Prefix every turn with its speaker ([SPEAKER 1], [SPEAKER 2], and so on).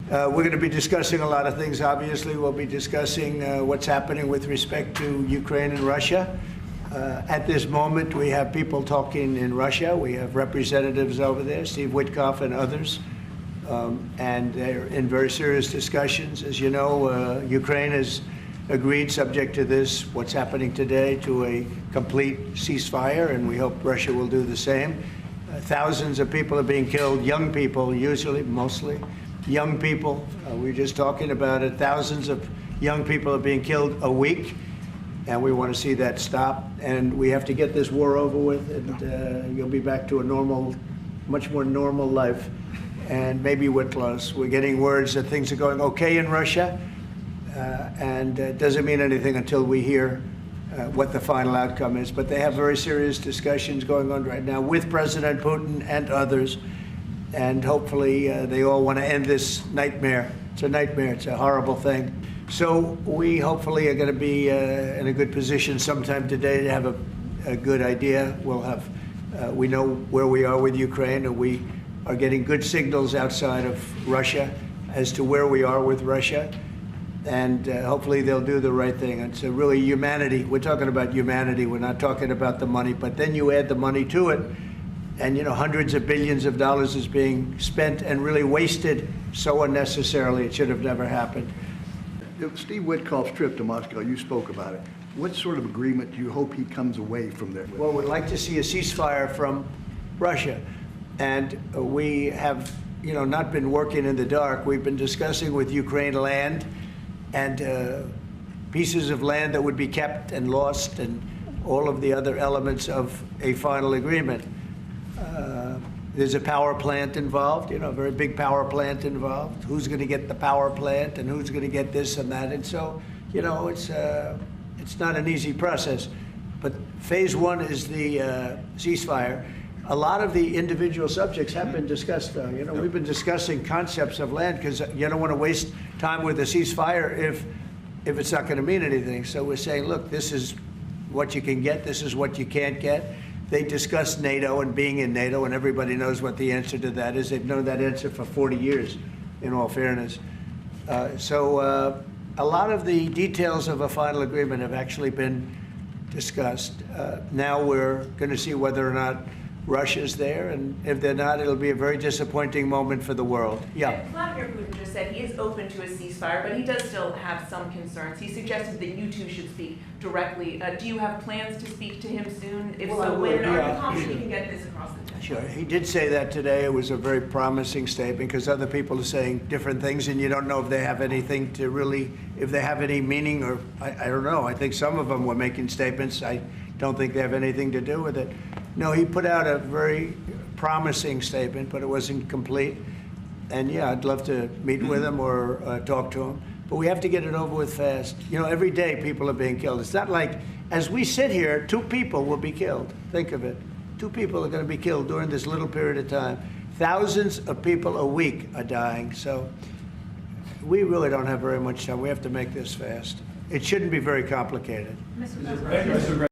[SPEAKER 1] We're going to be discussing a lot of things. Obviously, we'll be discussing what's happening with respect to Ukraine and Russia. At this moment, we have people talking in Russia. We have representatives over there, Steve Witkoff and others, and they're in very serious discussions. As you know, Ukraine has agreed, subject to this, what's happening today, to a complete ceasefire, and we hope Russia will do the same. Thousands of people are being killed, young people, usually, mostly. Young people, we were just talking about it, thousands of young people are being killed a week, and we want to see that stop. And we have to get this war over with, and you'll be back to a normal, much more normal life, and maybe we're close. We're getting words that things are going okay in Russia, and it doesn't mean anything until we hear what the final outcome is. But they have very serious discussions going on right now with President Putin and others. And hopefully they all want to end this nightmare. It's a nightmare. It's a horrible thing. So we hopefully are going to be in a good position sometime today to have a good idea. We'll have, we know where we are with Ukraine, and we are getting good signals outside of Russia as to where we are with Russia. And hopefully they'll do the right thing. It's really humanity. We're talking about humanity. We're not talking about the money. But then you add the money to it, and, you know, hundreds of billions of dollars is being spent and really wasted so unnecessarily. It should have never happened.
[SPEAKER 2] Steve Witkoff's trip to Moscow, you spoke about it. What sort of agreement do you hope he comes away from there with?
[SPEAKER 1] Well, we'd like to see a ceasefire from Russia. And we have, you know, not been working in the dark. We've been discussing with Ukraine land and pieces of land that would be kept and lost, and all of the other elements of a final agreement. There's a power plant involved, you know, a very big power plant involved. Who's going to get the power plant, and who's going to get this and that? And so, you know, it's not an easy process. But phase one is the ceasefire. A lot of the individual subjects have been discussed, though. You know, we've been discussing concepts of land because you don't want to waste time with a ceasefire if it's not going to mean anything. So we're saying, look, this is what you can get. This is what you can't get. They discussed NATO and being in NATO, and everybody knows what the answer to that is. They've known that answer for 40 years, in all fairness. So a lot of the details of a final agreement have actually been discussed. Now we're going to see whether or not Russia's there, and if they're not, it'll be a very disappointing moment for the world. Yeah.
[SPEAKER 3] Vladimir Putin just said he is open to a ceasefire, but he does still have some concerns. He suggested that you two should speak directly. Do you have plans to speak to him soon? If
[SPEAKER 1] Well,
[SPEAKER 3] so, when? Are you
[SPEAKER 1] yeah,
[SPEAKER 3] confident
[SPEAKER 1] sure.
[SPEAKER 3] you can get this across the table?
[SPEAKER 1] Sure. He did say that today. It was a very promising statement because other people are saying different things, and you don't know if they have anything to really, if they have any meaning, or I don't know. I think some of them were making statements. I don't think they have anything to do with it. No, he put out a very promising statement, but it wasn't complete. And yeah, I'd love to meet with him or talk to him. But we have to get it over with fast. You know, every day people are being killed. It's not like, as we sit here, 2 people will be killed. Think of it. 2 people are going to be killed during this little period of time. Thousands of people a week are dying. So we really don't have very much time. We have to make this fast. It shouldn't be very complicated.
[SPEAKER 4] Mr. President.